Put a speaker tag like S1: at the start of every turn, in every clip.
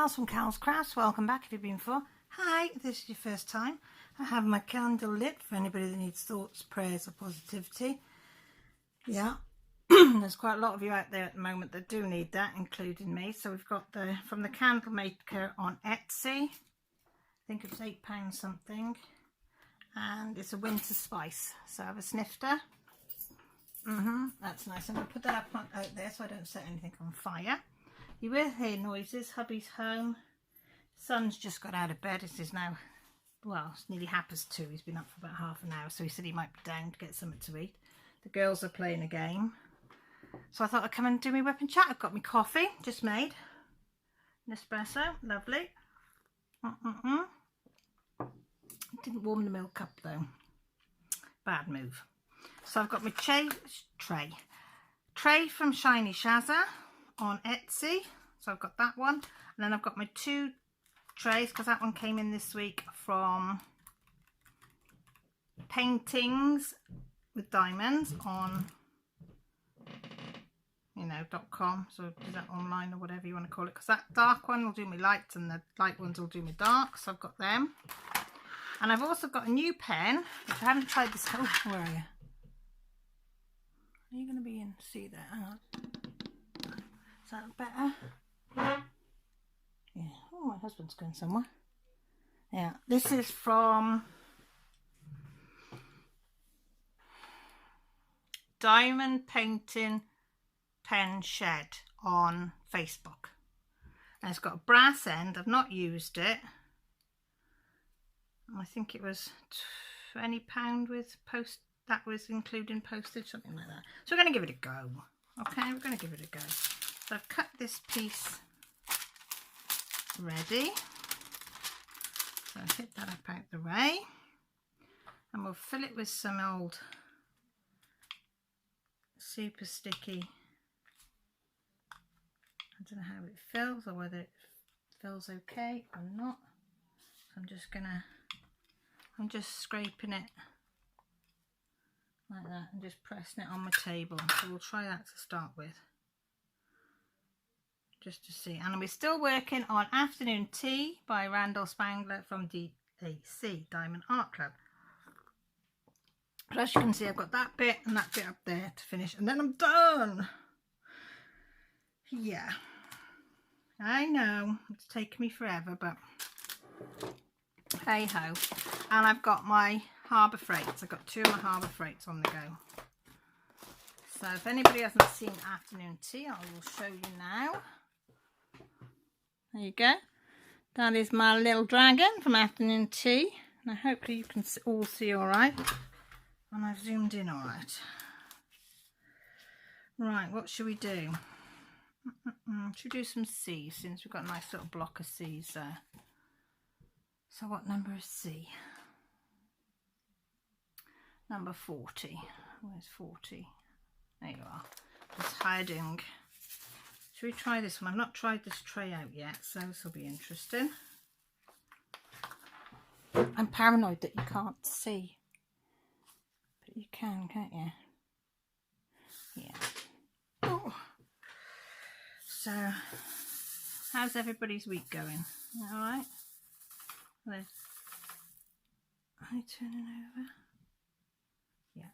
S1: Carls from Carl's Crafts. Welcome back if you've been before. Hi, if this is your first time. I have my candle lit for anybody that needs thoughts, prayers or positivity. Yeah, there's quite a lot of you out there at the moment that do need that, including me. So we've got from the Candlemaker on Etsy. I think it's £8 something. And it's a winter spice. So I have a snifter. That's nice. I'm going to put that up out there so I don't set anything on fire. You will hear noises. Hubby's home. Son's just got out of bed. It is now, well, it's nearly 2:30. He's been up for about half an hour, so he said he might be down to get something to eat. The girls are playing a game. So I thought I'd come and do my whip and chat. I've got my coffee, just made. An espresso, lovely. Didn't warm the milk up though. Bad move. So I've got my tray from Shiny Shazza on Etsy. So I've got that one. And then I've got my 2 trays, because that one came in this week, from Paintings with Diamonds on, .com. So is that online or whatever you want to call it, because that dark one will do me lights and the light ones will do me dark. So I've got them. And I've also got a new pen, which I haven't tried this. Oh, where are you? Are you going to be in? See there? Hang on. Is that better? Yeah. Oh, my husband's going somewhere. Yeah. This is from Diamond Painting Pen Shed on Facebook. And it's got a brass end. I've not used it. I think it was £20 with post. That was including postage, something like that. So we're going to give it a go. Okay, we're going to give it a go. So I've cut this piece ready. So I'll hit that up out the way. And we'll fill it with some old super sticky. I don't know how it fills or whether it fills okay or not. So I'm just scraping it like that and just pressing it on my table. So we'll try that to start with, just to see. And we're still working on Afternoon Tea by Randall Spangler from DAC, Diamond Art Club. But as you can see, I've got that bit and that bit up there to finish, and then I'm done. Yeah, I know it's taken me forever, but hey ho. And I've got my Harbour Freights. I've got 2 of my Harbour Freights on the go. So if anybody hasn't seen Afternoon Tea, I will show you now. There you go. That is my little dragon from Afternoon Tea. Now hopefully you can all see all right. And I've zoomed in all right. Right, what should we do? Should we do some C's, since we've got a nice little block of C's there. So what number is C? Number 40. Where's 40? There you are. Just hiding. Should we try this one? I've not tried this tray out yet, so this will be interesting. I'm paranoid that you can't see. But you can, can't you? Yeah. Oh. So, how's everybody's week going? Alright? Are they turning over? Yeah.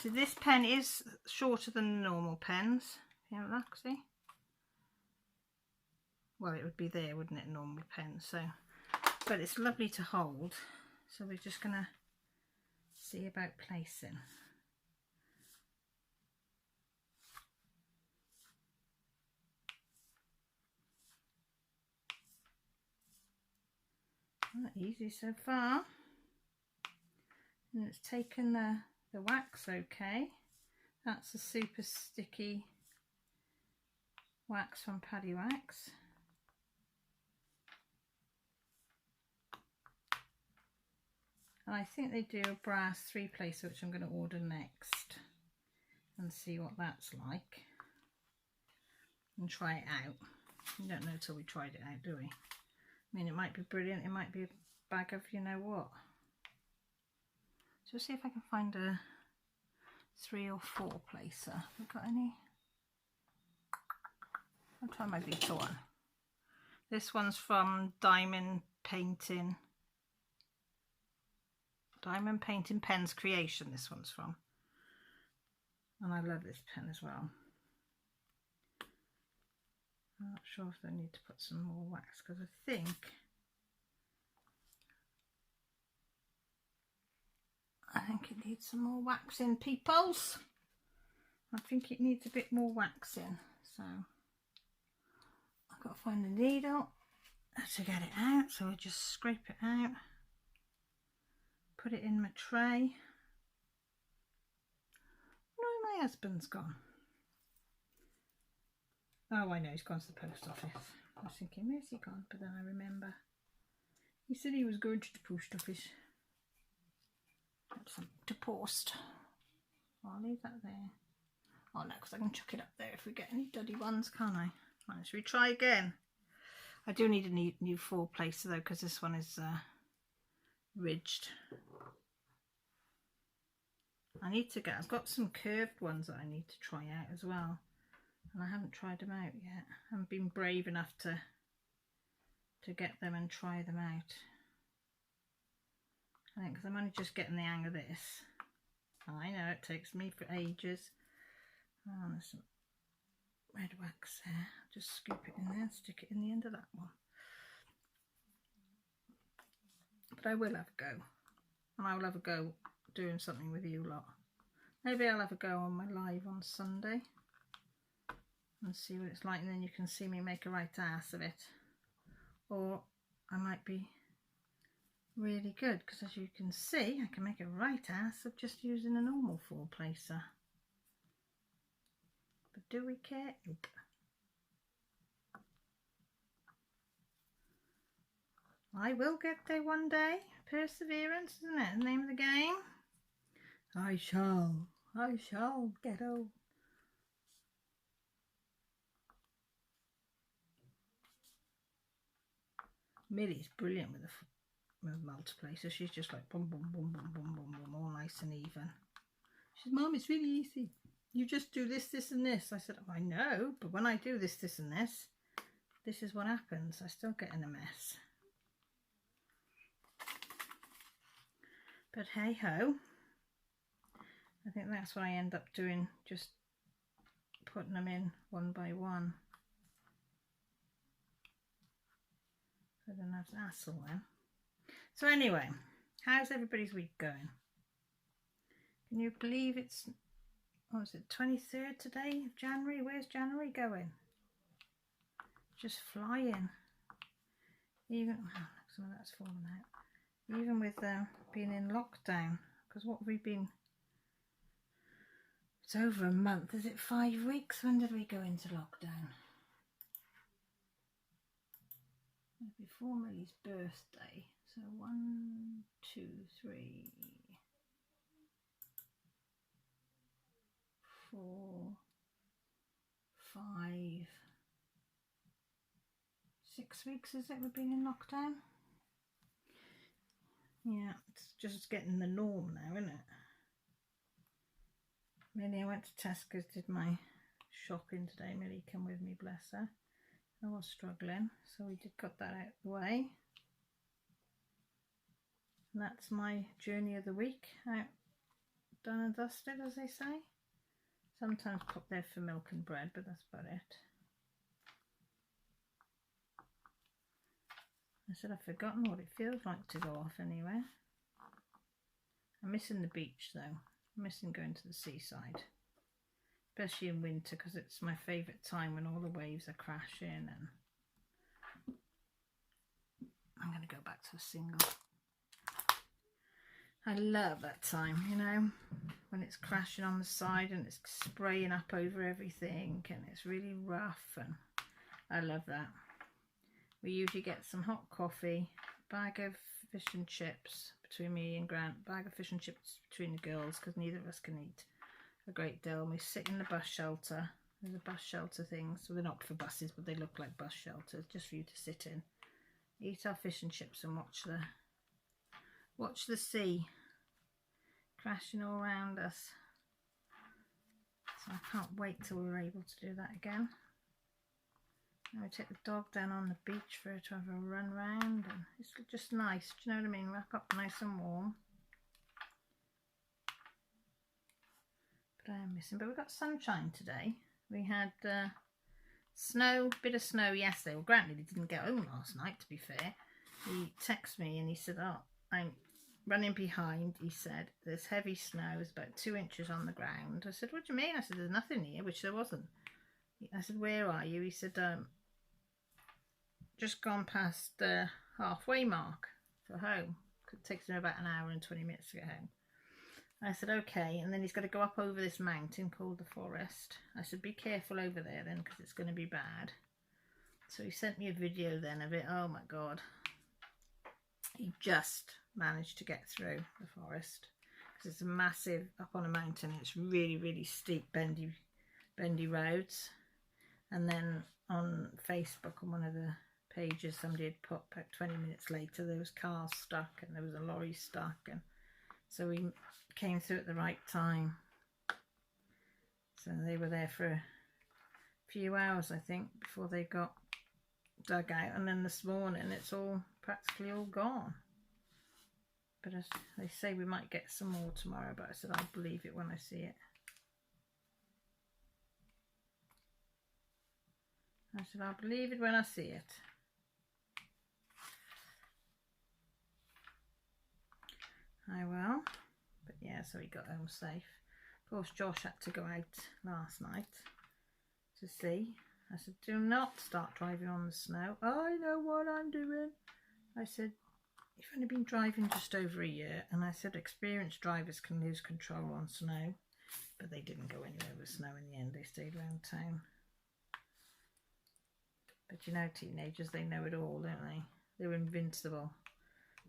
S1: So this pen is shorter than the normal pens. You have a look, see? Well, it would be there, wouldn't it, normal pen? So, but it's lovely to hold. So we're just gonna see about placing. Not easy so far. And it's taken the wax okay. That's a super sticky wax from Paddy Wax. And I think they do a brass 3-placer, which I'm going to order next and see what that's like and try it out. We don't know till we tried it out, do we? I mean, it might be brilliant, it might be a bag of you know what. So we'll see if I can find a 3 or 4 placer. Have we got any? I'll try my Vita one. This one's from Diamond Painting Pens Creation, this one's from. And I love this pen as well. I'm not sure if I need to put some more wax, because I think it needs some more wax in, peoples. I think it needs a bit more wax in, so I've got to find the needle to get it out. So I just scrape it out, put it in my tray. No, my husband's gone. Oh, I know, he's gone to the post office. I was thinking, where's he gone? But then I remember he said he was going to the post office. Got something to post. I'll leave that there. Oh no, because I can chuck it up there if we get any duddy ones, can't I? Right, should we try again? I do need a new four placer though, because this one is ridged. I've got some curved ones that I need to try out as well, and I haven't tried them out yet. I haven't been brave enough to get them and try them out. I think because I'm only just getting the hang of this. I know it takes me for ages. Oh, there's some red wax there. Just scoop it in there and stick it in the end of that one. But I will have a go, and I will have a go doing something with you lot. Maybe I'll have a go on my live on Sunday and see what it's like, and then you can see me make a right ass of it. Or I might be really good, because as you can see, I can make a right ass of just using a normal four placer. But do we care? Nope. I will get there one day. Perseverance, isn't it? The name of the game. I shall get old. Millie's brilliant with the multiplayer, so she's just like boom, boom, boom, boom, boom, boom, boom, all nice and even. She says, Mum, it's really easy. You just do this, this and this. I said, oh, I know, but when I do this, this and this is what happens. I still get in a mess. But hey ho, I think that's what I end up doing, just putting them in one by one. So I don't have to hassle then. So anyway, how's everybody's week going? Can you believe it's, what was it, 23rd today of January? Where's January going? Just flying. Even, oh, some of that's fallen out. Even with being in lockdown, because what have we been, it's over a month. Is it 5 weeks? When did we go into lockdown? Before Millie's birthday. So 1, 2, 3, 4, 5, 6 weeks, is it? We've been in lockdown. Yeah, it's just getting the norm now, isn't it? Millie, I went to Tesco's, did my shopping today. Millie came with me, bless her. I was struggling, so we did cut that out of the way. And that's my journey of the week, out done and dusted, as they say. Sometimes pop there for milk and bread, but that's about it. I said I've forgotten what it feels like to go off anywhere. I'm missing the beach though. I'm missing going to the seaside, especially in winter, because it's my favourite time when all the waves are crashing. And I'm going to go back to a single. I love that time, you know, when it's crashing on the side and it's spraying up over everything and it's really rough, and I love that. We usually get some hot coffee, bag of fish and chips between me and Grant, bag of fish and chips between the girls, because neither of us can eat a great deal. And we sit in the bus shelter. There's a bus shelter thing, so they're not for buses, but they look like bus shelters, just for you to sit in, eat our fish and chips and watch the sea crashing all around us. So I can't wait till we're able to do that again. I take the dog down on the beach for her to have a run round, and it's just nice, do you know what I mean? Wrap up nice and warm. But I am missing, but we've got sunshine today. We had bit of snow yesterday. Well, granted, he didn't get home last night, to be fair. He texted me and he said, oh, I'm running behind. He said, there's heavy snow, it's about 2 inches on the ground. I said, what do you mean? I said, there's nothing here, which there wasn't. I said, where are you? He said, just gone past the halfway mark for home. It takes him about an hour and 20 minutes to get home. I said, okay, and then he's got to go up over this mountain called the forest. I said, be careful over there then, because it's going to be bad. So he sent me a video then of it. Oh my God. He just managed to get through the forest, because it's a massive, up on a mountain, it's really, really steep, bendy roads. And then on Facebook, on one of the pages, somebody had put about 20 minutes later, there was cars stuck and there was a lorry stuck, and so we came through at the right time. So they were there for a few hours, I think, before they got dug out, and then this morning it's all practically all gone. But as they say, we might get some more tomorrow, but I said I'll believe it when I see it. I said I'll believe it when I see it. I will. But yeah, so he got home safe. Of course, Josh had to go out last night to see. I said, do not start driving on the snow. I know what I'm doing. I said, you've only been driving just over a year. And I said, experienced drivers can lose control on snow. But they didn't go anywhere with snow in the end. They stayed around town. But you know, teenagers, they know it all, don't they? They're invincible.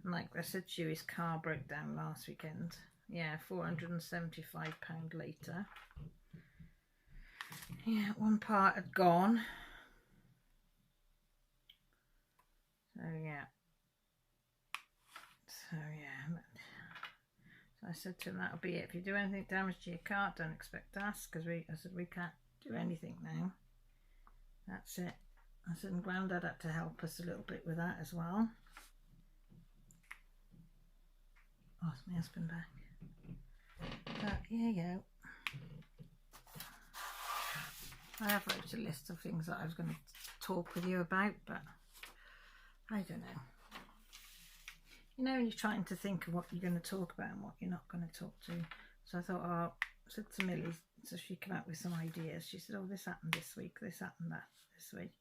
S1: And like I said to you, his car broke down last weekend. Yeah, £475 later. Yeah, one part had gone. So yeah. So I said to him, that'll be it. If you do anything damage to your car, don't expect us, because I said we can't do anything now. That's it. I said, and Grandad had to help us a little bit with that as well. Oh, it's my husband back. But yeah, you go. I have wrote a list of things that I was going to talk with you about, but I don't know. You know, you're trying to think of what you're going to talk about and what you're not going to talk to. So I thought, I said to Millie, so she came out with some ideas. She said, oh, this happened this week, this happened that this week.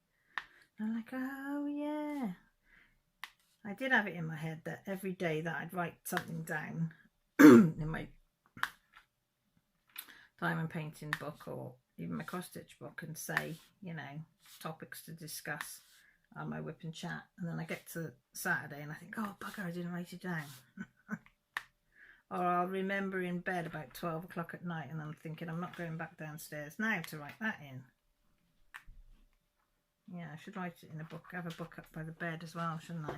S1: And I'm like, oh yeah. I did have it in my head that every day that I'd write something down in my diamond painting book or even my cross stitch book and say, you know, topics to discuss on my Whip and Chat. And then I get to Saturday and I think, oh bugger, I didn't write it down. Or I'll remember in bed about 12 o'clock at night and I'm thinking, I'm not going back downstairs now to write that in. Yeah, I should write it in a book, have a book up by the bed as well, shouldn't I?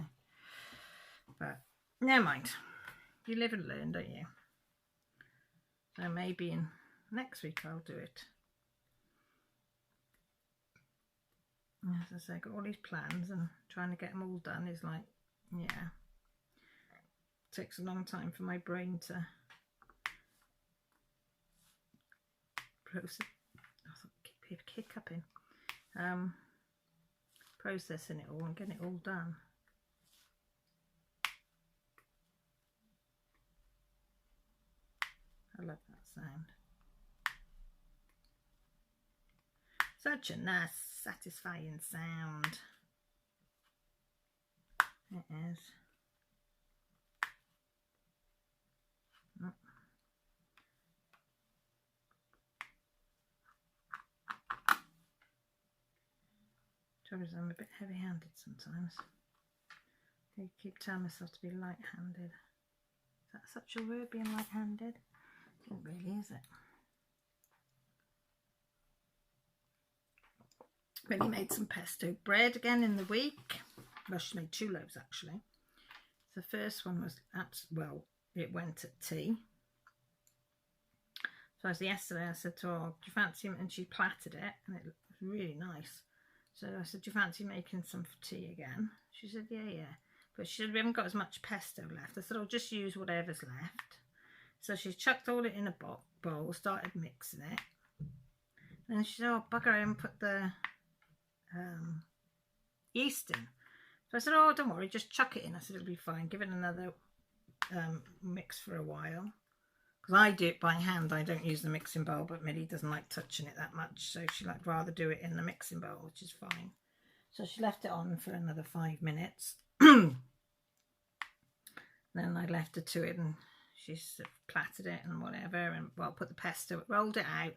S1: But never mind. You live and learn, don't you? So maybe in next week I'll do it. As I say, I've got all these plans and trying to get them all done is like, yeah. It takes a long time for my brain to process. Keep hiccuping. Processing it all and getting it all done. I love that sound. Such a nice, satisfying sound. It is. Trouble is, I'm a bit heavy-handed sometimes. I keep telling myself to be light-handed. Is that such a word, being light-handed? It isn't really, is it? Really made some pesto bread again in the week. Well, she made 2 loaves actually. The first one was well, it went at tea. So as yesterday I said to her, oh, do you fancy it? And she plaited it and it was really nice. So I said, do you fancy making some for tea again? She said, yeah. But she said, we haven't got as much pesto left. I said, I'll just use whatever's left. So she chucked all it in a bowl, started mixing it. And she said, oh, bugger, I haven't put the yeast in. So I said, oh, don't worry, just chuck it in. I said, it'll be fine. Give it another mix for a while. Because I do it by hand. I don't use the mixing bowl, but Millie doesn't like touching it that much. So she like rather do it in the mixing bowl, which is fine. So she left it on for another 5 minutes. Then I left her to it and she sort of platted it and whatever, and well, put the pesto, rolled it out.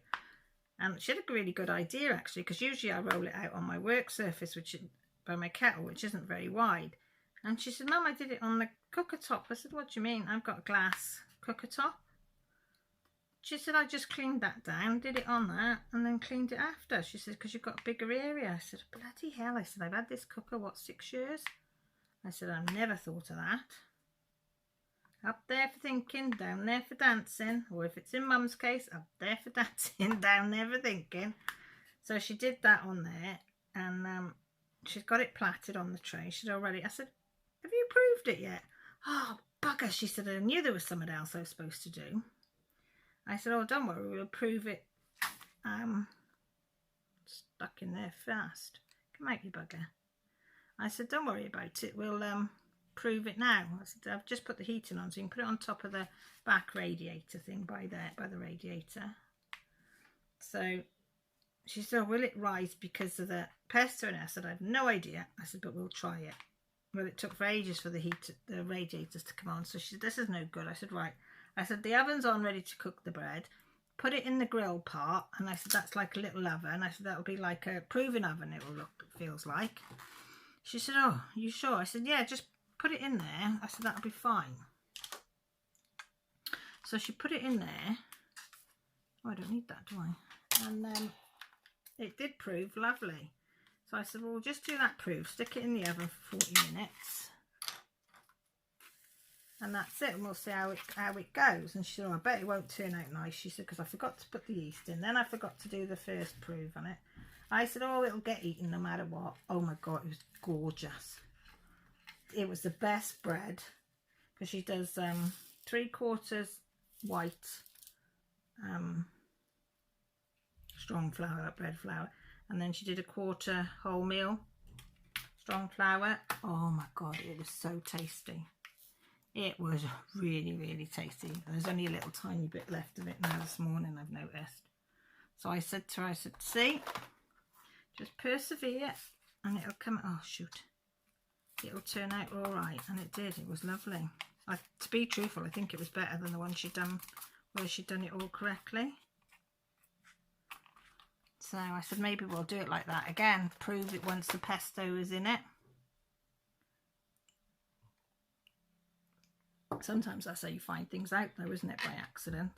S1: And she had a really good idea actually, because usually I roll it out on my work surface, which is by my kettle, which isn't very wide. And she said, Mum, I did it on the cooker top. I said, what do you mean? I've got a glass cooker top. She said, I just cleaned that down, did it on that, and then cleaned it after. She said, because you've got a bigger area. I said, bloody hell. I said, I've had this cooker, what, 6 years? I said, I've never thought of that. Up there for thinking, down there for dancing. Or if it's in Mum's case, up there for dancing, down there for thinking. So she did that on there, and she's got it platted on the tray. She'd already, I said, have you proved it yet? Oh, bugger, she said, I knew there was something else I was supposed to do. I said, oh, don't worry, we'll prove it. Stuck in there fast. Come out, you bugger. I said, don't worry about it, we'll prove it now. I said, I've just put the heating on, so you can put it on top of the back radiator thing by the radiator. So she said, oh, will it rise because of the pesto? And I said, I have no idea. I said, but we'll try it. Well, it took for ages for the radiators to come on. So she said, this is no good. I said, right. I said, the oven's on ready to cook the bread. Put it in the grill part. And I said, that's like a little oven. I said, that'll be like a proving oven, it will look, it feels like. She said, oh, you sure? I said, yeah, just put it in there. I said, that'll be fine. So she put it in there. Oh, I don't need that, do I? And then it did prove lovely. So I said, well, we'll just do that proof. Stick it in the oven for 40 minutes. And that's it. And we'll see how it goes. And she said, oh, I bet it won't turn out nice. She said, because I forgot to put the yeast in. Then I forgot to do the first proof on it. I said, oh, it'll get eaten no matter what. Oh, my God, it was gorgeous. It was the best bread. Because she does 3/4 white strong flour, bread flour. And then she did 1/4 wholemeal strong flour. Oh, my God, it was so tasty. It was really, really tasty. There's only a little tiny bit left of it now this morning, I've noticed. So I said to her, I said, see, just persevere and it'll come, oh shoot, it'll turn out all right. And it did, it was lovely. To be truthful, I think it was better than the one she'd done, where she'd done it all correctly. So I said, maybe we'll do it like that again, prove it once the pesto is in it. Sometimes that's how you find things out though, isn't it, by accident?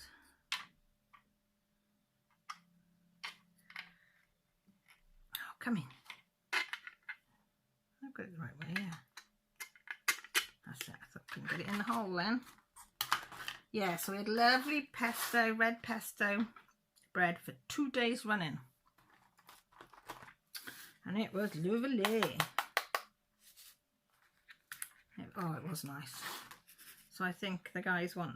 S1: Oh, come in. I've got it the right way, yeah. That's it, I thought I couldn't get it in the hole then. Yeah, so we had lovely pesto, red pesto bread for 2 days running. And it was lovely. Oh, it was nice. So I think the guys want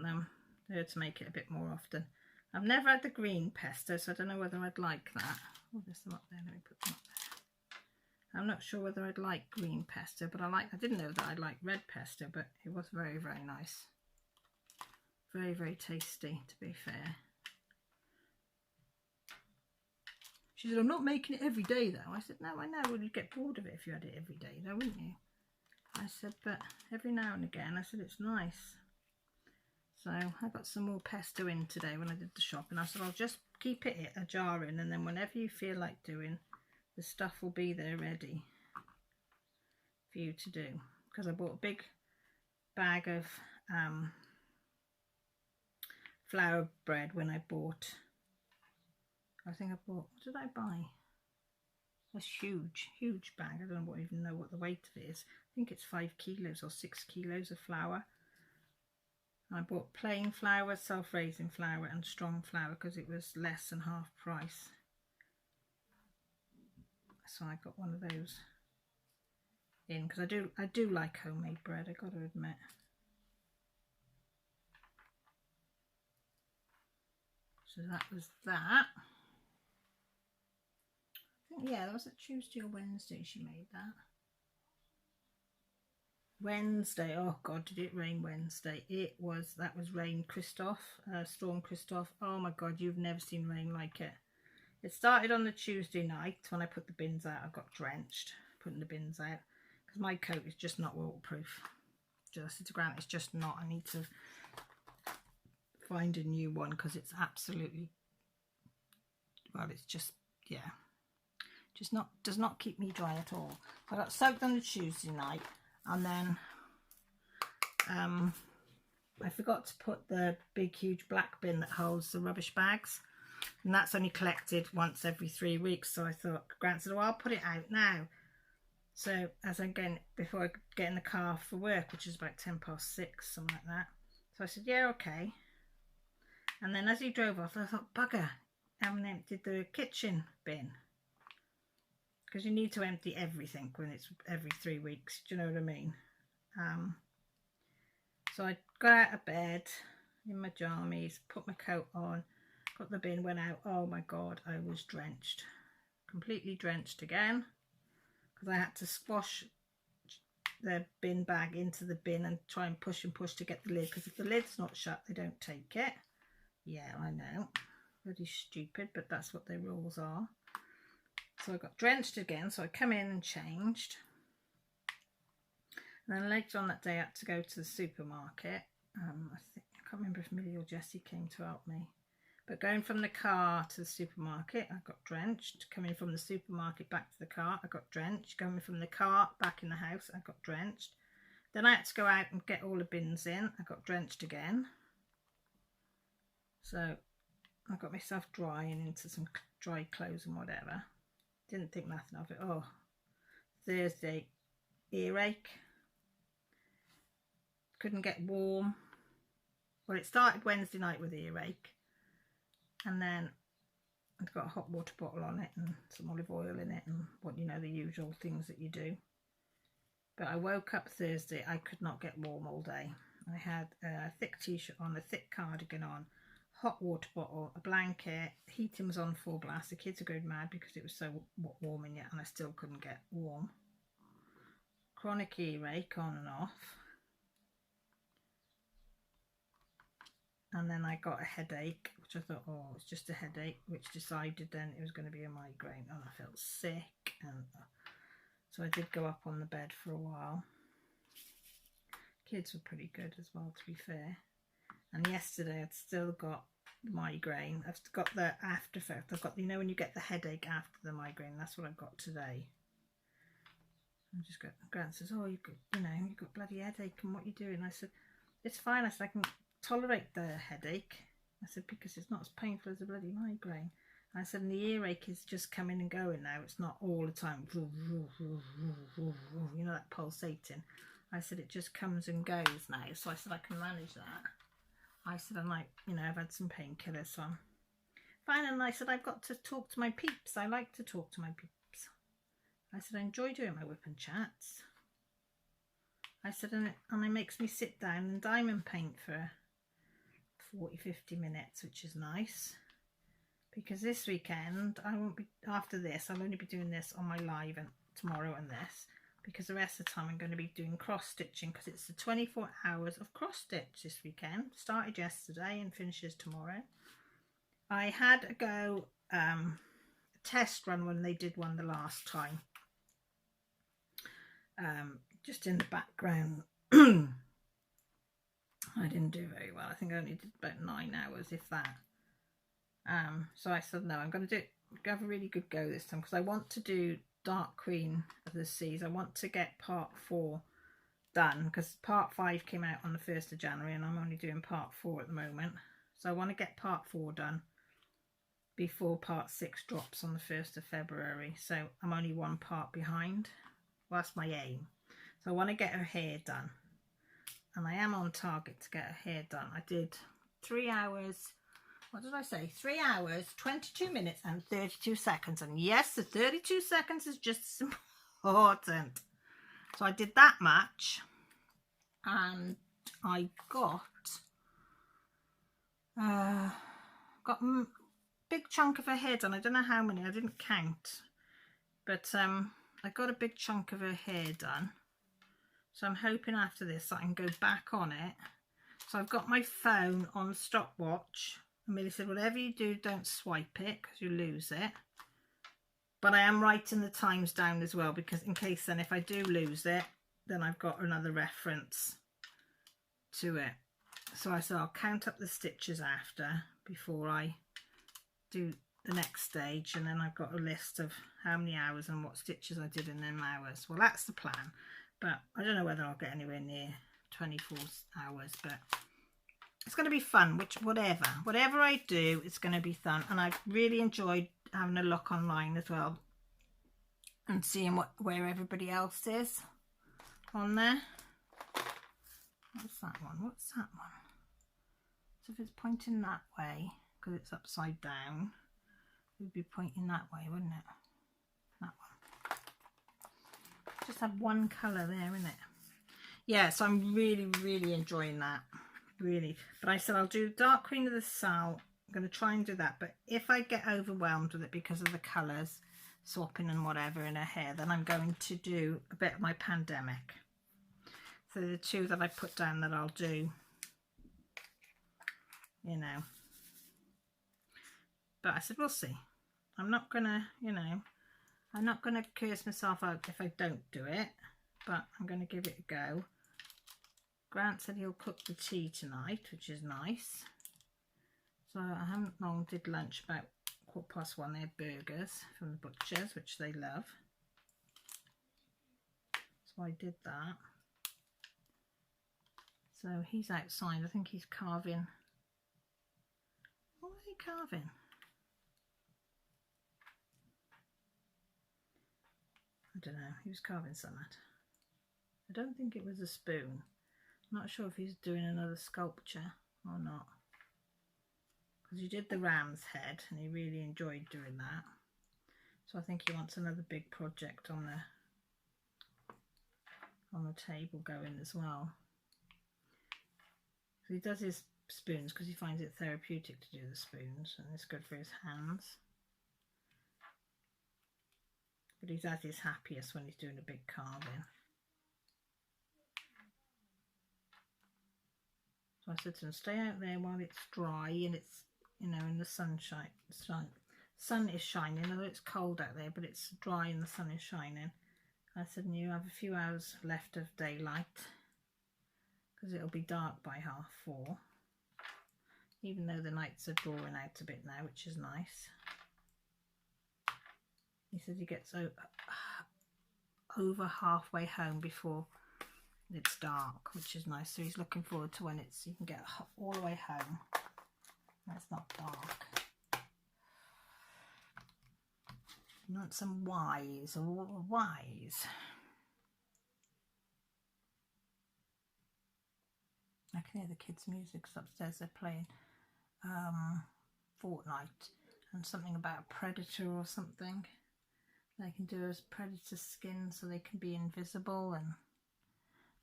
S1: her to make it a bit more often. I've never had the green pesto, so I don't know whether I'd like that. Oh, there's some up there. Let me put them up there. I'm not sure whether I'd like green pesto, but I didn't know that I'd like red pesto, but it was very, very nice. Very, very tasty, to be fair. She said, I'm not making it every day, though. I said, no, I know. Well, you'd get bored of it if you had it every day, though, wouldn't you? I said, but every now and again, I said, it's nice. So I got some more pesto in today when I did the shopping. I said, I'll just keep it a jar in, and then whenever you feel like doing, the stuff will be there ready for you to do. Because I bought a big bag of flour bread when I bought, what did I buy? This huge bag. I don't even know what the weight of it is. I think it's 5 kilos or 6 kilos of flour. I bought plain flour, self-raising flour and strong flour because it was less than half price. so I got one of those in because I do like homemade bread, I got to admit. So that was that. I think, yeah, that was a Tuesday or Wednesday she made that. Wednesday, oh god, did it rain Wednesday? That was rain Christoph, Storm Christoph. Oh my god, you've never seen rain like it. It started on the Tuesday night when I put the bins out. I got drenched putting the bins out because my coat is just not waterproof. Just to grant, it's just not. I need to find a new one because it's absolutely, well, it's just, yeah, just not, does not keep me dry at all. So I got soaked on the Tuesday night, and then I forgot to put the big huge black bin that holds the rubbish bags, and that's only collected once every 3 weeks. So I thought, Grant said, well, I'll put it out now. So as I'm going, before I get in the car for work, which is about 6:10, something like that. So I said, yeah, okay. And then as he drove off, I thought, bugger, I haven't emptied the kitchen bin. Because you need to empty everything when it's every 3 weeks. Do you know what I mean? So I got out of bed in my jammies, put my coat on, got the bin, went out. Oh my god, I was drenched. Completely drenched again. Because I had to squash the bin bag into the bin and try and push to get the lid. Because if the lid's not shut, they don't take it. Yeah, I know. Really stupid, but that's what their rules are. So I got drenched again, so I come in and changed. And then later on that day I had to go to the supermarket. I can't remember if Millie or Jessie came to help me. But going from the car to the supermarket, I got drenched. Coming from the supermarket back to the car, I got drenched. Going from the car back in the house, I got drenched. Then I had to go out and get all the bins in. I got drenched again. So I got myself drying into some dry clothes and whatever. Didn't think nothing of it. Oh, Thursday, earache. Couldn't get warm. Well, it started Wednesday night with earache. And then I've got a hot water bottle on it and some olive oil in it and what, you know, the usual things that you do. But I woke up Thursday, I could not get warm all day. I had a thick t-shirt on, a thick cardigan on, hot water bottle, a blanket, heating was on full blast. The kids are going mad because it was so warm in yet, and I still couldn't get warm. Chronic earache on and off. And then I got a headache, which I thought, oh, it's just a headache, which decided then it was going to be a migraine, and I felt sick. And so I did go up on the bed for a while. Kids were pretty good as well, to be fair. And yesterday I'd still got the migraine. I've got the after effect. I've got, you know, when you get the headache after the migraine, that's what I've got today. I just got, Grant says, oh, you've got bloody headache, and what are you doing? I said, it's fine. I said, I can tolerate the headache. I said, because it's not as painful as a bloody migraine. I said, and the earache is just coming and going now. It's not all the time, you know, that pulsating. I said, it just comes and goes now. So I said, I can manage that. I said, I'm like, you know, I've had some painkillers, so I'm fine. And I said, I've got to talk to my peeps. I like to talk to my peeps. I said, I enjoy doing my whip and chats. I said, and it makes me sit down and diamond paint for 40-50 minutes, which is nice. Because this weekend, I won't be, after this, I'll only be doing this on my live and tomorrow and this. Because the rest of the time I'm going to be doing cross stitching, because it's the 24 hours of cross stitch this weekend. Started yesterday and finishes tomorrow. I had a go a test run when they did one the last time. Just in the background. I didn't do very well. I think I only did about 9 hours, if that. So I said, no, I'm going to have a really good go this time, because I want to do Dark Queen of the Seas. I want to get part 4 done, because part 5 came out on the 1st of January and I'm only doing part 4 at the moment. So I want to get part 4 done before part 6 drops on the 1st of February. So I'm only one part behind. Well, that's my aim. So I want to get her hair done. And I am on target to get her hair done. I did 3 hours what did I say? 3 hours, 22 minutes and 32 seconds. And yes, the 32 seconds is just as important. So I did that much and I got a big chunk of her hair done. I don't know how many, I didn't count. But I got a big chunk of her hair done. So I'm hoping after this I can go back on it. So I've got my phone on stopwatch. And Millie said, whatever you do, don't swipe it because you lose it. But I am writing the times down as well, because in case then if I do lose it, then I've got another reference to it. So I said I'll count up the stitches after, before I do the next stage, and then I've got a list of how many hours and what stitches I did in them hours. Well, that's the plan, but I don't know whether I'll get anywhere near 24 hours, but it's going to be fun. Whatever I do, it's going to be fun. And I've really enjoyed having a look online as well and seeing where everybody else is on there. What's that one? So if it's pointing that way, because it's upside down, it would be pointing that way, wouldn't it? That one. Just have one colour there, isn't it? Yeah, so I'm really enjoying that. Really. But I said I'll do Dark Queen of the South. I'm going to try and do that. But if I get overwhelmed with it because of the colours swapping and whatever in her hair, then I'm going to do a bit of my Pandemic. So the two that I put down that I'll do, you know. But I said, we'll see. I'm not going to, you know, I'm not going to curse myself out if I don't do it. But I'm going to give it a go. Grant said he'll cook the tea tonight, which is nice. So I haven't long did lunch, about 1:15. They had burgers from the butchers, which they love. So I did that. So he's outside. I think he's carving. What was he carving? I don't know. He was carving something. I don't think it was a spoon. I'm not sure if he's doing another sculpture or not. Because he did the ram's head and he really enjoyed doing that. So I think he wants another big project on the table going as well. So he does his spoons because he finds it therapeutic to do the spoons, and it's good for his hands. But he's at his happiest when he's doing a big carving. So I said to him, stay out there while it's dry and it's, you know, in the sunshine. Sun is shining, although it's cold out there, but it's dry and the sun is shining. I said, and you have a few hours left of daylight, because it'll be dark by 4:30, even though the nights are drawing out a bit now, which is nice. He said he gets over halfway home before it's dark, which is nice. So he's looking forward to when you can get all the way home and it's not dark. You want some wise. I can hear the kids' music upstairs. They're playing Fortnite and something about a predator or something. They can do as predator skin so they can be invisible, and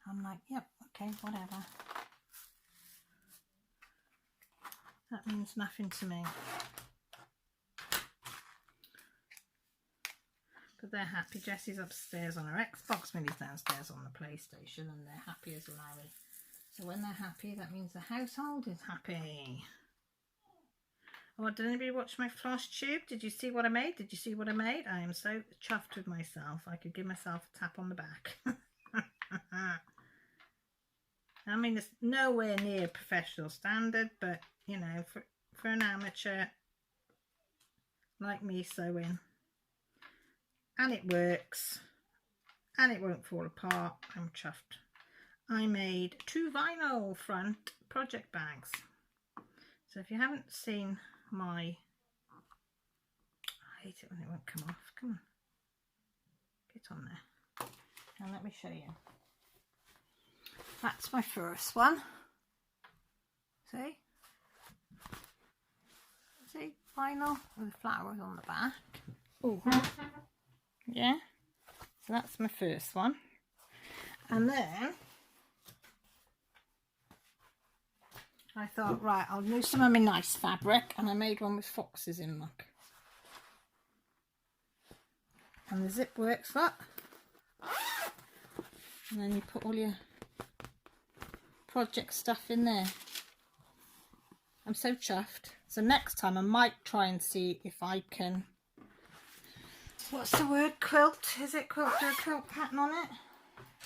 S1: I'm like, yep, okay, whatever. That means nothing to me. But they're happy. Jessie's upstairs on her Xbox, Millie's downstairs on the PlayStation, and they're happy as Larry. So when they're happy, that means the household is happy. Oh, did anybody watch my floss tube? Did you see what I made? Did you see what I made? I am so chuffed with myself. I could give myself a tap on the back. I mean, it's nowhere near professional standard, but, you know, for an amateur like me sewing. And it works. And it won't fall apart. I'm chuffed. I made 2 vinyl front project bags. So if you haven't seen my... I hate it when it won't come off. Come on. Get on there. And let me show you. That's my first one. See? See, vinyl with flowers on the back. Oh, yeah. So that's my first one. And then I thought, right, I'll use some of my nice fabric, and I made one with foxes in, look. And the zip works, look. And then you put all your project stuff in there. I'm so chuffed. So next time I might try and see if I can, what's the word, quilt? Is it quilt? Do a quilt pattern on it?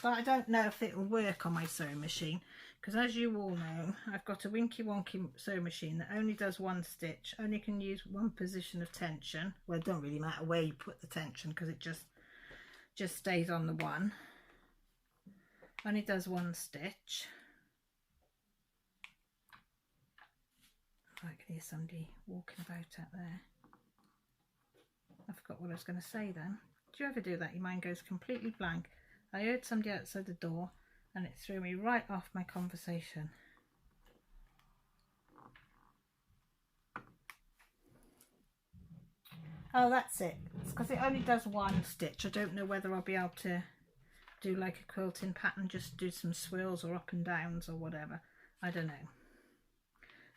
S1: But I don't know if it'll work on my sewing machine, because as you all know, I've got a winky wonky sewing machine that only does one stitch, only can use one position of tension. Well, it don't really matter where you put the tension, because it just stays on the one. Only does one stitch. I can hear somebody walking about out there. I forgot what I was going to say then. Do you ever do that? Your mind goes completely blank. I heard somebody outside the door and it threw me right off my conversation. Oh, that's it. It's because it only does one stitch. I don't know whether I'll be able to do like a quilting pattern, just do some swirls or up and downs or whatever. I don't know.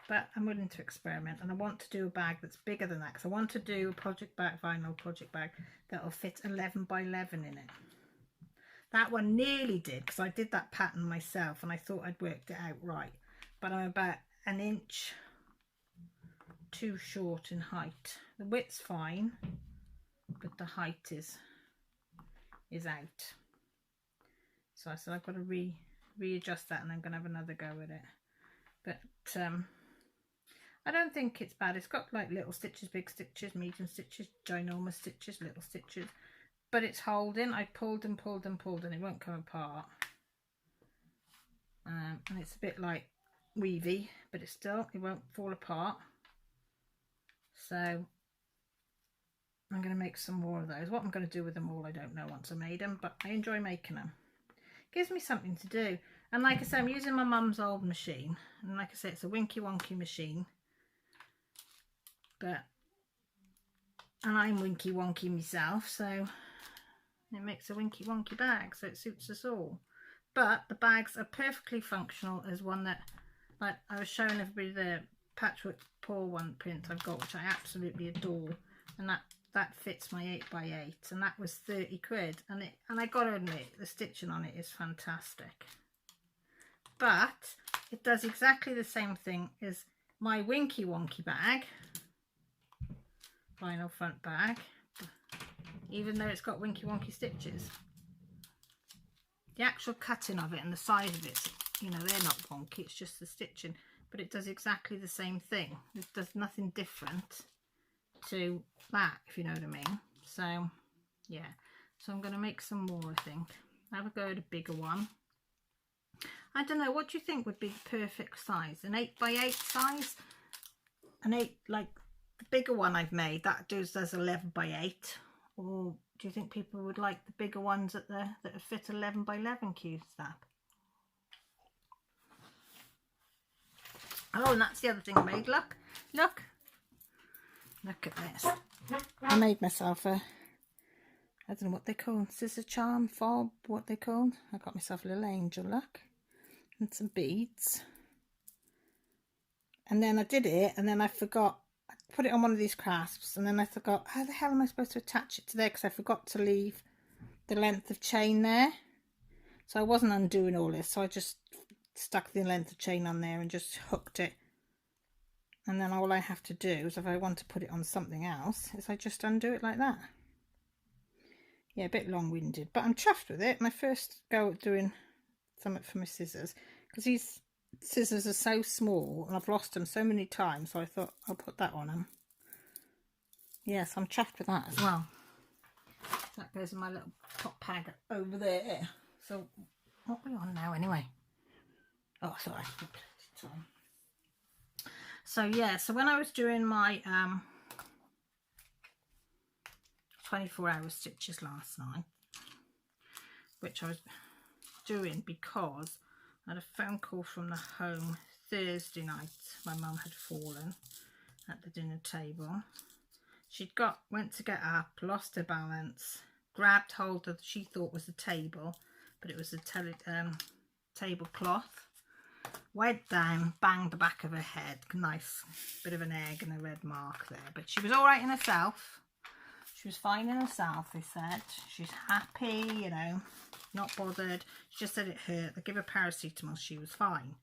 S1: But I'm willing to experiment, and I want to do a bag that's bigger than that, because I want to do a project bag, vinyl project bag that'll fit 11 by 11 in it. That one nearly did, because I did that pattern myself and I thought I'd worked it out right, but I'm about an inch too short in height. The width's fine, but the height is out. So I said I've got to readjust that, and I'm going to have another go at it. But I don't think it's bad. It's got like little stitches, big stitches, medium stitches, ginormous stitches, little stitches, but it's holding. I pulled and pulled and pulled and it won't come apart. And it's a bit like weavy, but it won't fall apart. So I'm going to make some more of those. What I'm going to do with them all, I don't know once I made them, but I enjoy making them. Gives me something to do. And like I said, I'm using my mum's old machine, and like I said, it's a winky wonky machine, and I'm winky wonky myself, so it makes a winky wonky bag, so it suits us all. But the bags are perfectly functional as one that, like I was showing everybody the patchwork paw one print I've got, which I absolutely adore, and that fits my 8x8, and that was 30 quid, and I gotta admit, the stitching on it is fantastic. But it does exactly the same thing as my winky wonky bag, vinyl front bag, even though it's got winky wonky stitches. The actual cutting of it and the size of it, you know, they're not wonky, it's just the stitching, but it does exactly the same thing. It does nothing different to that, if you know what I mean. So yeah, so I'm going to make some more, I think. Have a go at a bigger one. I don't know, what do you think would be the perfect size? An 8x8 size? An 8, like the bigger one I've made, that does 11x8. Or do you think people would like the bigger ones that fit 11x11 cube snap? Oh, and that's the other thing I made. Look at this. I made myself a, I don't know what they're called, scissor charm, fob, what they're called. I got myself a little angel, look, and some beads. And then I did it, and then I forgot, I put it on one of these clasps, and then I forgot, how the hell am I supposed to attach it to there, because I forgot to leave the length of chain there. So I wasn't undoing all this, so I just stuck the length of chain on there and just hooked it. And then all I have to do is, if I want to put it on something else, is I just undo it like that. Yeah, a bit long-winded, but I'm chuffed with it. My first go at doing something for my scissors, because these scissors are so small and I've lost them so many times, so I thought I'll put that on them. Yes, I'm chuffed with that as well. That goes in my little top bag over there. So what are we on now anyway? Oh, sorry. So yeah, so when I was doing my 24-hour stitches last night, which I was doing because I had a phone call from the home Thursday night. My mum had fallen at the dinner table. She'd went to get up, lost her balance, grabbed hold of, she thought was the table, but it was a tablecloth. Went down, banged the back of her head. Nice bit of an egg and a red mark there. But she was all right in herself. She was fine in herself, they said. She's happy, you know, not bothered. She just said it hurt. They give her paracetamol. She was fine.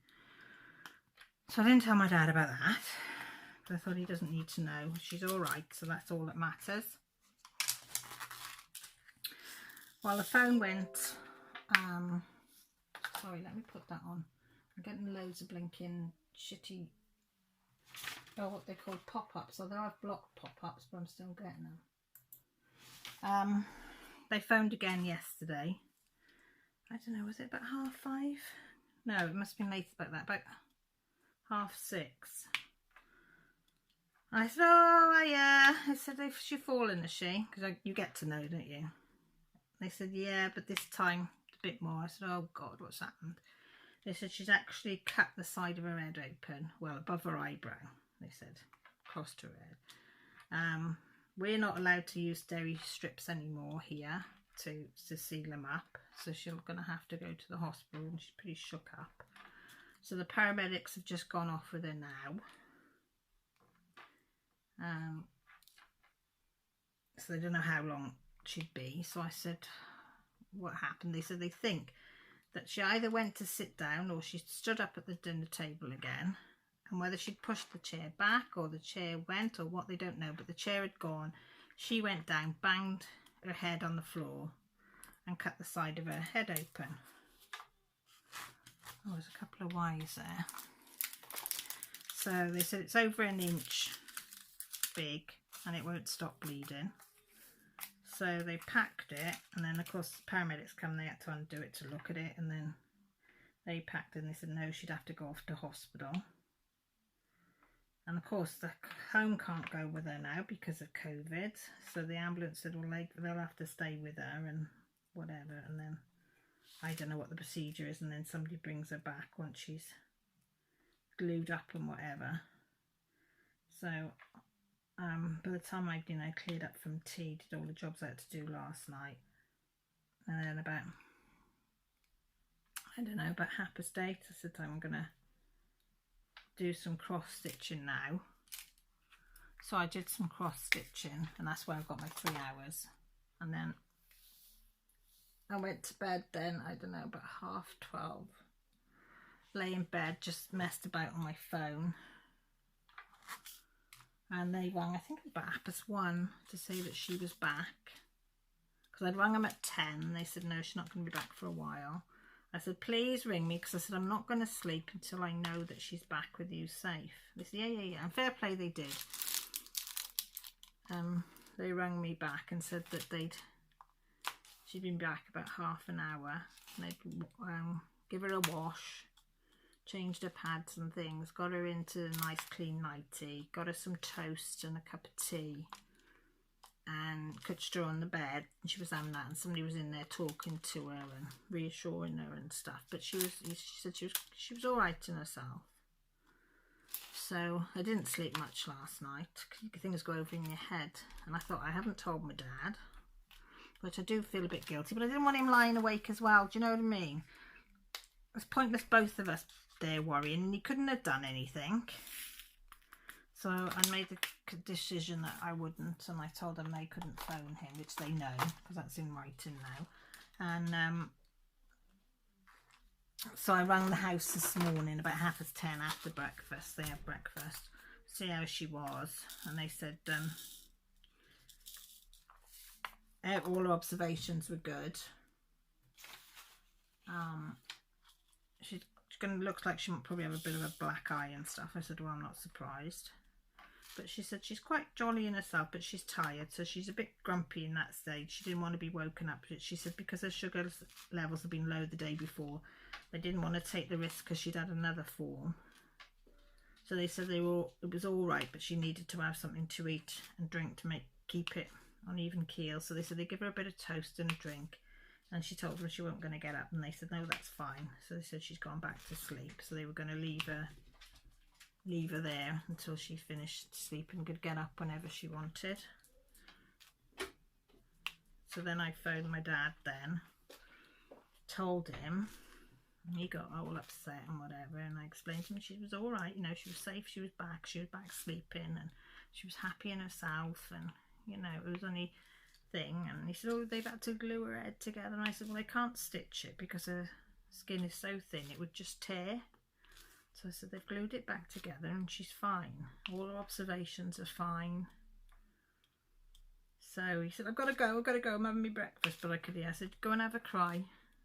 S1: So I didn't tell my dad about that. But I thought he doesn't need to know. She's all right, so that's all that matters. Well, the phone went... sorry, let me put that on. I'm getting loads of blinking shitty, what they call pop-ups. So I've blocked pop-ups, but I'm still getting them. They phoned again yesterday. I don't know, was it about 5:30? No, it must have been later about that, about 6:30. I said, oh, yeah. I said, she's fallen, is she? Because you get to know, don't you? They said, yeah, but this time a bit more. I said, oh, God, what's happened? They said she's actually cut the side of her head open, well, above her eyebrow, they said, across to her head. We're not allowed to use dairy strips anymore here to seal them up, so she's going to have to go to the hospital, and she's pretty shook up. So the paramedics have just gone off with her now. So they don't know how long she'd be. So I said, what happened? They said they think that she either went to sit down or she stood up at the dinner table again, and whether she'd pushed the chair back or the chair went or what, they don't know, but the chair had gone. She went down, banged her head on the floor and cut the side of her head open. Oh, there's a couple of Y's there. So they said it's over an inch big and it won't stop bleeding. So they packed it, and then of course the paramedics come, they had to undo it to look at it, and then they packed it and they said no, she'd have to go off to hospital. And of course the home can't go with her now because of COVID, so the ambulance said, well, they'll have to stay with her and whatever, and then I don't know what the procedure is, and then somebody brings her back once she's glued up and whatever. So by the time I, cleared up from tea, did all the jobs I had to do last night, and then about, I don't know, about 8:30, I said I'm going to do some cross stitching now. So I did some cross stitching, and that's where I got my 3 hours. And then I went to bed then, I don't know, about 12:30. Lay in bed, just messed about on my phone. And they rang, I think it was about 1:30, to say that she was back. Because I'd rang them at 10, and they said, no, she's not going to be back for a while. I said, please ring me, because I said, I'm not going to sleep until I know that she's back with you safe. They said, yeah. And fair play, they did. They rang me back and said that she'd been back about half an hour. And they'd give her a wash, changed her pads and things, got her into a nice clean nightie, got her some toast and a cup of tea, and coached her on the bed, and she was having that, and somebody was in there talking to her and reassuring her and stuff. But she said she was all right in herself. So I didn't sleep much last night. Things go over in your head, and I thought, I haven't told my dad, which I do feel a bit guilty, but I didn't want him lying awake as well. Do you know what I mean? It's pointless, both of us there worrying, and he couldn't have done anything. So I made the decision that I wouldn't, and I told them they couldn't phone him, which they know, because that's in writing now. And so I rang the house this morning about 10:30 after breakfast. They had breakfast, see how she was, and they said all her observations were good. She's going to look like she might probably have a bit of a black eye and stuff. I said, well, I'm not surprised. But she said she's quite jolly in herself, but she's tired, so she's a bit grumpy in that stage. She didn't want to be woken up. She said because her sugar levels had been low the day before, they didn't want to take the risk because she'd had another fall. So they said it was all right, but she needed to have something to eat and drink to keep it on even keel. So they said they give her a bit of toast and a drink, and she told them she wasn't going to get up, and they said no, that's fine. So they said she's gone back to sleep. So they were going to leave her leave her there until she finished sleeping and could get up whenever she wanted. So then I phoned my dad then, told him, and he got all upset and whatever, and I explained to him she was all right, you know, she was safe, she was back sleeping, and she was happy in herself, and you know, it was only thing. And he said, oh, they've had to glue her head together, and I said, well, they can't stitch it because her skin is so thin it would just tear. So I said, they've glued it back together and she's fine, all her observations are fine. So he said, I've got to go, I'm having my breakfast. But I could hear, I said, go and have a cry,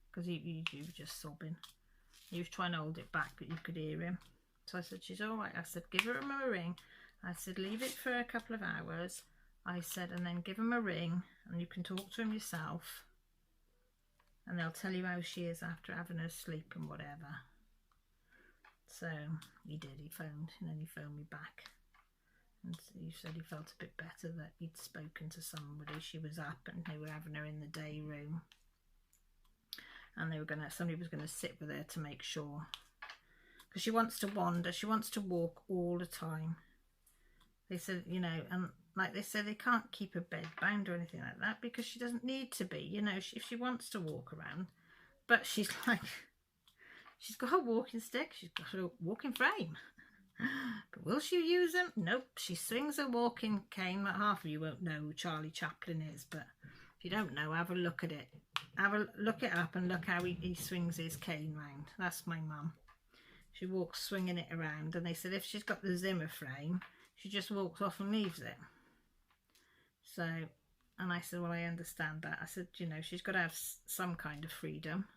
S1: because he was just sobbing. He was trying to hold it back, but you could hear him. So I said, she's all right. I said, give her a ring. I said, leave it for a couple of hours. I said, and then give him a ring, and you can talk to him yourself, and they'll tell you how she is after having her sleep and whatever. So he did, he phoned, and then he phoned me back. And he said he felt a bit better, that he'd spoken to somebody. She was up and they were having her in the day room, and they were somebody was gonna sit with her to make sure, because she wants to wander, she wants to walk all the time. They said, you know, and like they said, they can't keep her bed bound or anything like that, because she doesn't need to be, you know, if she wants to walk around. But she's like, she's got a walking stick, she's got a walking frame. But will she use them? Nope. She swings a walking cane. Like half of you won't know who Charlie Chaplin is, but if you don't know, have a look at it. Look it up and look how he swings his cane round. That's my mum. She walks swinging it around, and they said if she's got the Zimmer frame, she just walks off and leaves it. So, and I said, well, I understand that. I said, you know, she's got to have some kind of freedom.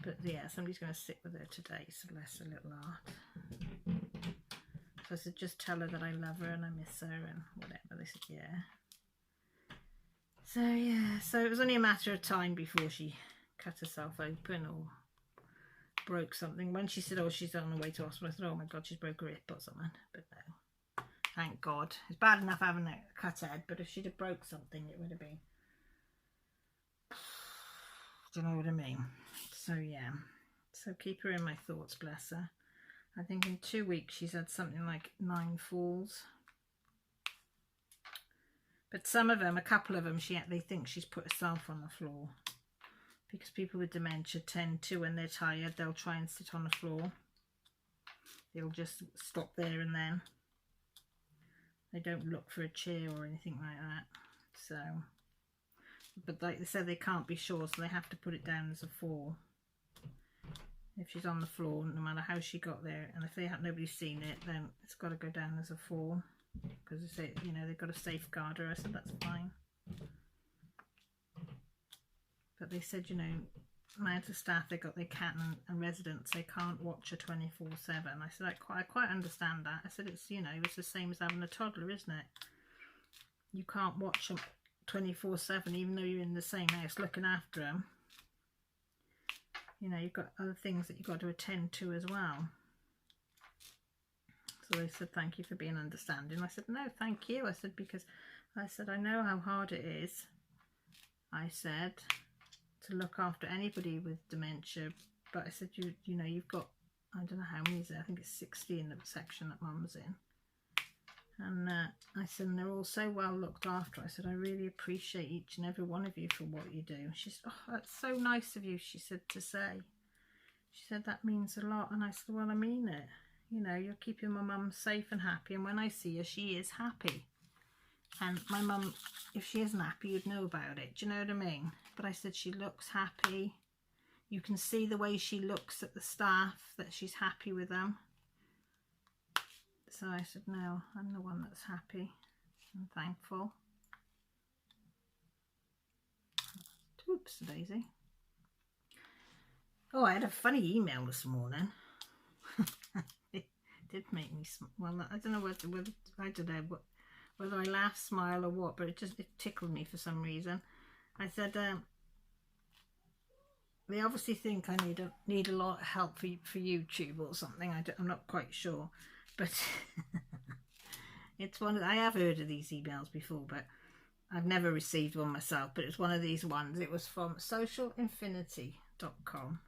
S1: But yeah, somebody's going to sit with her today, so bless her little heart. So I said, just tell her that I love her and I miss her and whatever. They said, yeah. So yeah, so it was only a matter of time before she cut herself open or broke something. When she said, oh, she's on her way to hospital, I said, oh my God, she's broke her hip or something. But no, thank God. It's bad enough having a cut head, but if she'd have broke something, it would have been, do you know what I mean? So yeah, so keep her in my thoughts, bless her. I think in 2 weeks she's had something like 9 falls. But some of them, a couple of them, they think she's put herself on the floor. Because people with dementia tend to, when they're tired, they'll try and sit on the floor. They'll just stop there and then. They don't look for a chair or anything like that. So, but like they said, they can't be sure, so they have to put it down as a fall. If she's on the floor, no matter how she got there, and if nobody's seen it, then it's got to go down as a fall, because they say, you know, they've got to safeguard her. I said that's fine, but they said, you know, amount of staff they got, they can't, and residents, they can't watch her 24/7. I said I quite understand that. I said it's, you know, it's the same as having a toddler, isn't it? You can't watch them 24/7, even though you're in the same house looking after them. You know, you've got other things that you've got to attend to as well. So they said, thank you for being understanding. I said, no, thank you. I said, because I said, I know how hard it is. I said, to look after anybody with dementia. But I said, you know, you've got, I don't know how many is there. I think it's 60 in the section that Mum's in. And I said, and they're all so well looked after. I said, I really appreciate each and every one of you for what you do. She said, oh, that's so nice of you, she said, to say. She said, that means a lot. And I said, well, I mean it. You know, you're keeping my mum safe and happy. And when I see her, she is happy. And my mum, if she isn't happy, you'd know about it. Do you know what I mean? But I said, she looks happy. You can see the way she looks at the staff, that she's happy with them. So I said, no, I'm the one that's happy and thankful. Oops, Daisy. Oh, I had a funny email this morning. It did make me, well, I don't know whether I laugh, smile or what, but it tickled me for some reason. I said, they obviously think I need a lot of help for YouTube or something. I'm not quite sure. But it's I have heard of these emails before, but I've never received one myself. But it's one of these ones. It was from socialinfinity.com.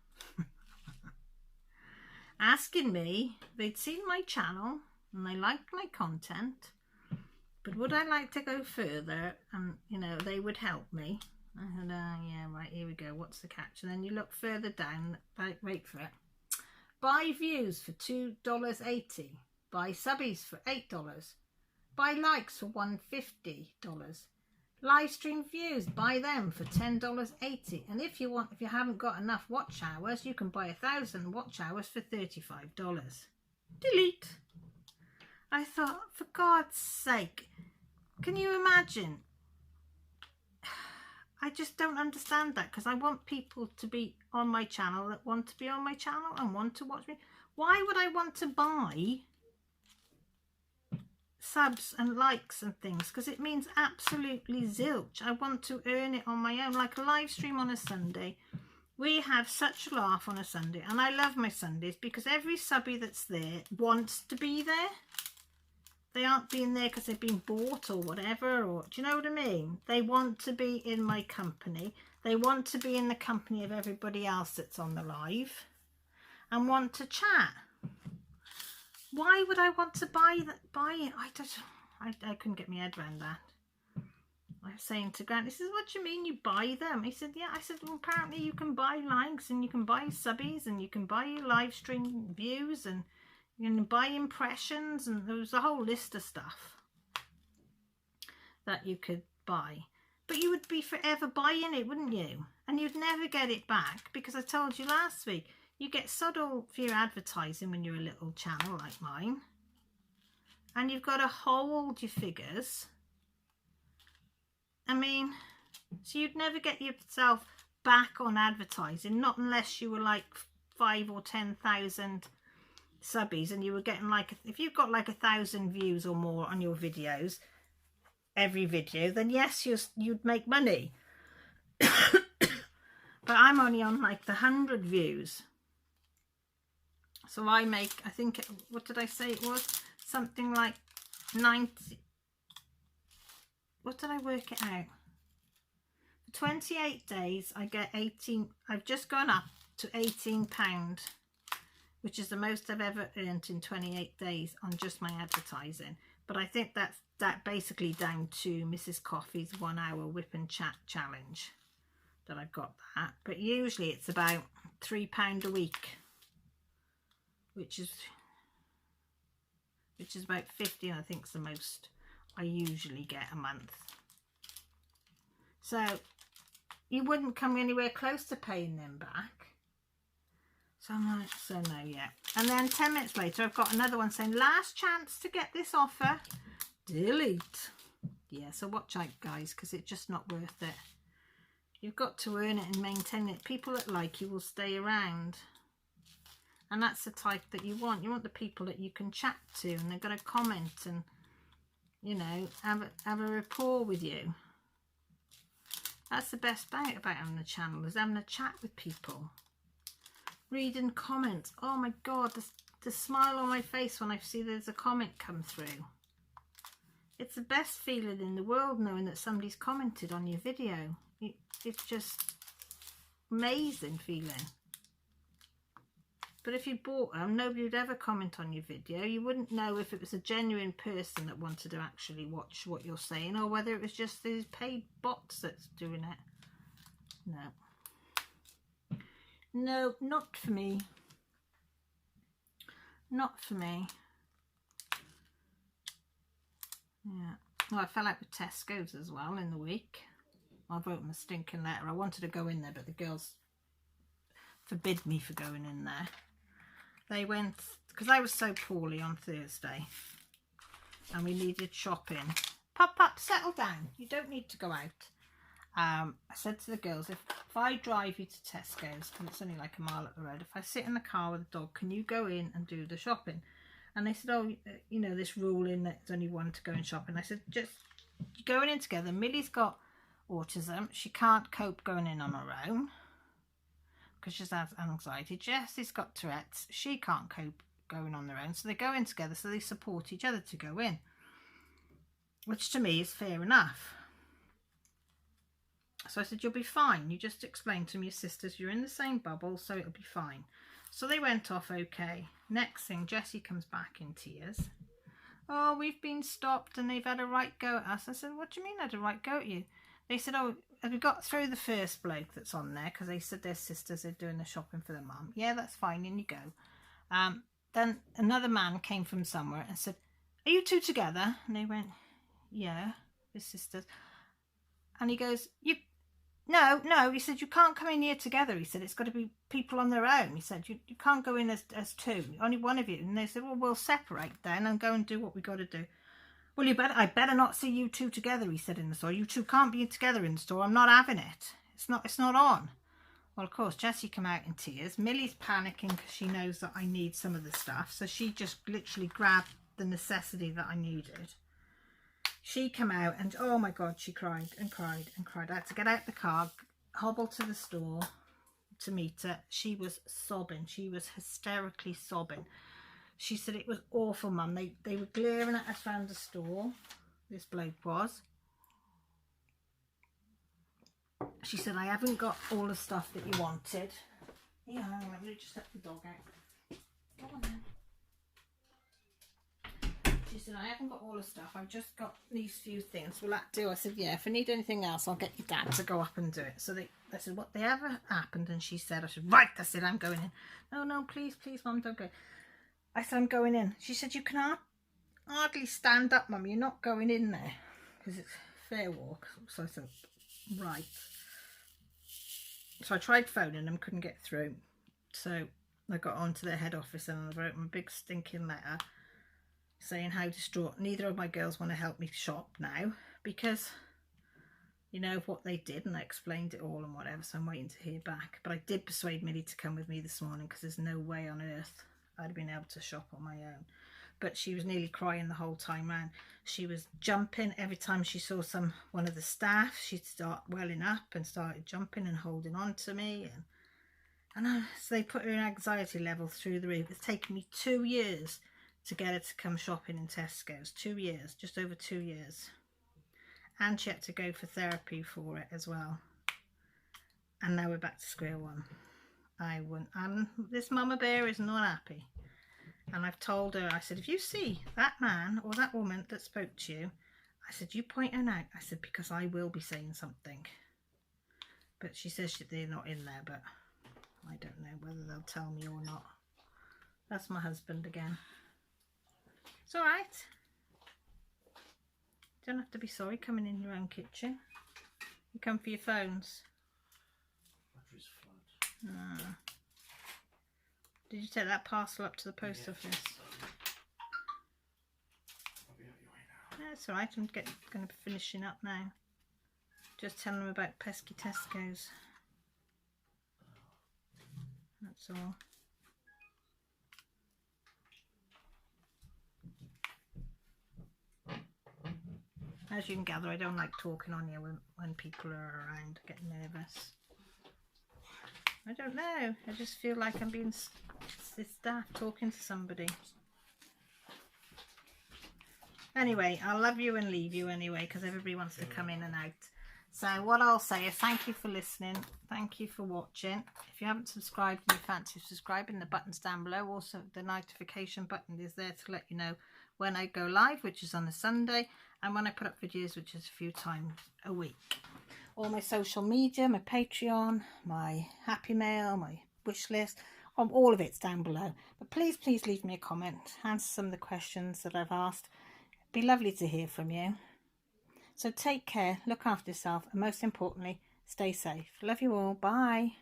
S1: asking me, they'd seen my channel and they liked my content, but would I like to go further, and you know, they would help me. I said, yeah, right, here we go, what's the catch? And then you look further down, like, wait for it. Buy views for $2.80. Buy subbies for $8. Buy likes for $150. Live stream views, buy them for $10.80. And if you haven't got enough watch hours, you can buy 1,000 watch hours for $35. Delete. I thought, for God's sake, can you imagine? I just don't understand that, because I want people to be on my channel that want to be on my channel and want to watch me. Why would I want to buy subs and likes and things? Because it means absolutely zilch. I want to earn it on my own, like a live stream on a Sunday. We have such a laugh on a Sunday, and I love my Sundays because every subby that's there wants to be there. They aren't being there because they've been bought or whatever, or do you know what I mean? They want to be in my company. They want to be in the company of everybody else that's on the live and want to chat. Why would I want to buy it? I couldn't get my head around that. I was saying to Grant, he says, what do you mean you buy them? He said, yeah. I said, well, apparently you can buy likes and you can buy subbies and you can buy your live stream views and you can buy impressions, and there was a whole list of stuff that you could buy. But you would be forever buying it, wouldn't you? And you'd never get it back, because I told you last week, you get sod all for your advertising when you're a little channel like mine. And you've got to hold your figures. I mean, so you'd never get yourself back on advertising, not unless you were like 5,000 or 10,000 subbies and you were getting like, if you've got like 1,000 views or more on your videos, every video, then yes, you'd make money. But I'm only on like the 100 views. So I make, I think, what did I say it was? Something like 90. What did I work it out? For 28 days, I get 18. I've just gone up to £18, which is the most I've ever earned in 28 days on just my advertising. But I think that's basically down to Mrs. Coffee's 1 hour Wip and Chat challenge that I've got that. But usually it's about £3 a week, which is about 50, I think is the most I usually get a month. So you wouldn't come anywhere close to paying them back. So I'm like, so no, yeah. And then 10 minutes later, I've got another one saying, last chance to get this offer. Delete. Yeah, so watch out, guys, because it's just not worth it. You've got to earn it and maintain it. People that like you will stay around. And that's the type that you want. You want the people that you can chat to and they're going to comment and, you know, have a rapport with you. That's the best part about having a channel, is having a chat with people. Reading comments. Oh my God, the smile on my face when I see there's a comment come through. It's the best feeling in the world, knowing that somebody's commented on your video. It's just amazing feeling. But if you bought them, nobody would ever comment on your video. You wouldn't know if it was a genuine person that wanted to actually watch what you're saying, or whether it was just these paid bots that's doing it. No. No, not for me. Not for me. Yeah. Well, I fell out with Tesco's as well in the week. I wrote them a stinking letter. I wanted to go in there, but the girls forbid me for going in there. They went, because I was so poorly on Thursday and we needed shopping. Pop, settle down. You don't need to go out. I said to the girls, if I drive you to Tesco's, and it's only like a mile up the road, if I sit in the car with the dog, can you go in and do the shopping? And they said, oh, you know, this rule in that there's only one to go and shop. And I said, just going in together. Millie's got autism. She can't cope going in on her own, because she has anxiety. Jessie's got Tourette's. She can't cope going on their own. So they go in together, so they support each other to go in. Which to me is fair enough. So I said, you'll be fine. You just explain to me, your sisters, you're in the same bubble, so it'll be fine. So they went off okay. Next thing, Jessie comes back in tears. Oh, we've been stopped and they've had a right go at us. I said, what do you mean had a right go at you? They said, oh, have we got through the first bloke that's on there? Because they said their sisters are doing the shopping for their mum. Yeah, that's fine, in you go. Then another man came from somewhere and said, are you two together? And they went, yeah, his sisters. And he goes, no, he said, you can't come in here together. He said, it's got to be people on their own. He said, you can't go in as two, only one of you. And they said, well, we'll separate then and go and do what we got to do. Well, I better not see you two together, he said in the store. You two can't be together in the store. I'm not having it. It's not on. Well, of course, Jessie came out in tears. Millie's panicking because she knows that I need some of the stuff. So she just literally grabbed the necessity that I needed. She came out and, oh my God, she cried and cried and cried. I had to get out the car, hobble to the store to meet her. She was sobbing. She was hysterically sobbing. She said it was awful, Mum. They were glaring at us around the store. This bloke was. She said, I haven't got all the stuff that you wanted. Yeah, let me just let the dog out. Go on then. She said, I haven't got all the stuff. I've just got these few things. Will that do? I said, yeah, if I need anything else, I'll get your dad to go up and do it. So they said, what, they ever happened? And she said, I said, right, I said, I'm going in. No, please, Mum, don't go. I said, I'm going in. She said, you can hardly stand up, Mum. You're not going in there. Because it's fair walk. So I said, right. So I tried phoning them, couldn't get through. So I got on to their head office and I wrote them a big stinking letter saying how distraught. Neither of my girls want to help me shop now because, you know, of what they did, and I explained it all and whatever, so I'm waiting to hear back. But I did persuade Millie to come with me this morning because there's no way on earth I'd have been able to shop on my own. But she was nearly crying the whole time round. She was jumping every time she saw one of the staff. She'd start welling up and started jumping and holding on to me. So they put her anxiety level through the roof. It's taken me 2 years to get her to come shopping in Tesco's. 2 years, just over 2 years. And she had to go for therapy for it as well. And now we're back to square one. This mama bear is not happy. And I've told her, I said, if you see that man or that woman that spoke to you, I said, you point her out. I said, because I will be saying something. But she says they're not in there, but I don't know whether they'll tell me or not. That's my husband again. It's all right. You don't have to be sorry coming in your own kitchen. You come for your phones.
S2: Battery's flat.
S1: Did you take that parcel up to the post office?
S2: I'll be out your way now.
S1: That's all right. I'm going to be finishing up now. Just telling them about pesky Tesco's. That's all. As you can gather, I don't like talking on here when people are around. I get nervous. I don't know. I just feel like I'm being daft talking to somebody. Anyway, I'll love you and leave you anyway because everybody wants to come in and out. So what I'll say is thank you for listening. Thank you for watching. If you haven't subscribed and you fancy subscribing, the button's down below. Also, the notification button is there to let you know when I go live, which is on a Sunday, and when I put up videos, which is a few times a week. All my social media, my Patreon, my Happy Mail, my wish list, all of it's down below. But please leave me a comment, answer some of the questions that I've asked. It'd be lovely to hear from you. So take care, look after yourself, and most importantly, stay safe. Love you all. Bye.